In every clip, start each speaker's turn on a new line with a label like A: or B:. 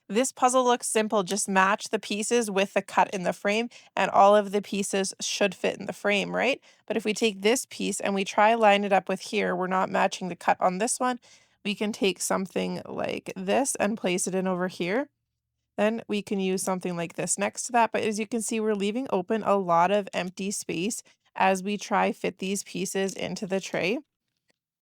A: This puzzle looks simple, just match the pieces with the cut in the frame and all of the pieces should fit in the frame, right? But if we take this piece and we try line it up with here, we're not matching the cut on this one. We can take something like this and place it in over here. Then we can use something like this next to that. But as you can see, we're leaving open a lot of empty space as we try fit these pieces into the tray.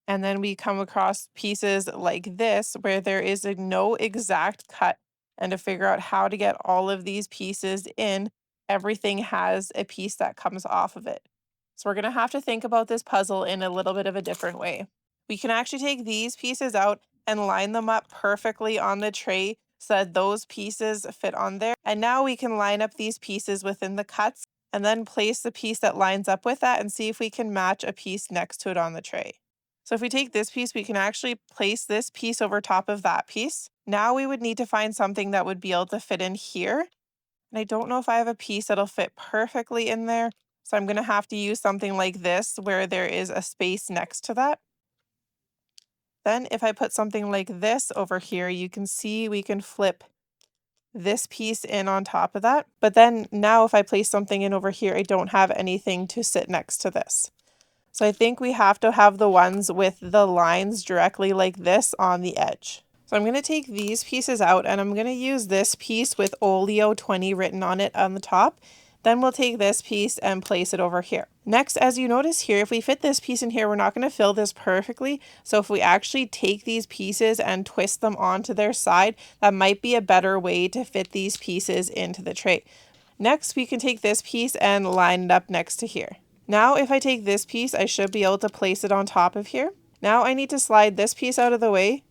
A: And then we come across pieces like this where there is no exact cut. And to figure out how to get all of these pieces in, everything has a piece that comes off of it. So we're going to have to think about this puzzle in a little bit of a different way. We can actually take these pieces out and line them up perfectly on the tray so that those pieces fit on there. And now we can line up these pieces within the cuts and then place the piece that lines up with that and see if we can match a piece next to it on the tray. So if we take this piece, we can actually place this piece over top of that piece. Now we would need to find something that would be able to fit in here. And I don't know if I have a piece that'll fit perfectly in there. So I'm going to have to use something like this where there is a space next to that. Then if I put something like this over here, you can see we can flip this piece in on top of that. But then now if I place something in over here, I don't have anything to sit next to this. So I think we have to have the ones with the lines directly like this on the edge. So I'm going to take these pieces out and I'm going to use this piece with Oleo 20 written on it on the top. Then we'll take this piece and place it over here. Next, as you notice here, if we fit this piece in here, we're not going to fill this perfectly. So if we actually take these pieces and twist them onto their side, that might be a better way to fit these pieces into the tray. Next, we can take this piece and line it up next to here. Now if I take this piece, I should be able to place it on top of here. Now I need to slide this piece out of the way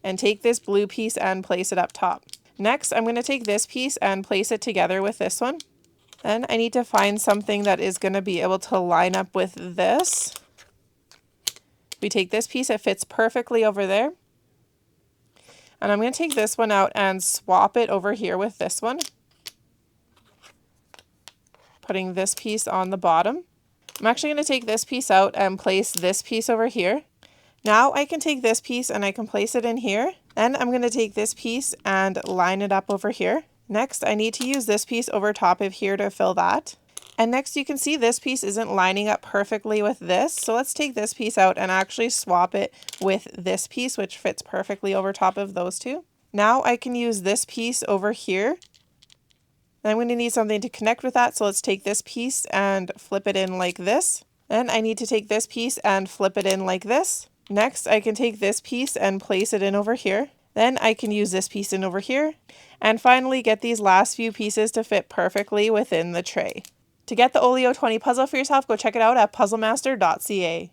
A: and take this blue piece and place it up top. Next, I'm going to take this piece and place it together with this one. Then I need to find something that is going to be able to line up with this. We take this piece, it fits perfectly over there. And I'm going to take this one out and swap it over here with this one. Putting this piece on the bottom. I'm actually going to take this piece out and place this piece over here. Now I can take this piece and I can place it in here. Then I'm going to take this piece and line it up over here. Next, I need to use this piece over top of here to fill that. And next you can see this piece isn't lining up perfectly with this. So let's take this piece out and actually swap it with this piece, which fits perfectly over top of those two. Now I can use this piece over here. I'm going to need something to connect with that, so let's take this piece and flip it in like this. Then I need to take this piece and flip it in like this. Next, I can take this piece and place it in over here. Then I can use this piece in over here. And finally get these last few pieces to fit perfectly within the tray. To get the Oleo 20 puzzle for yourself, go check it out at puzzlemaster.ca.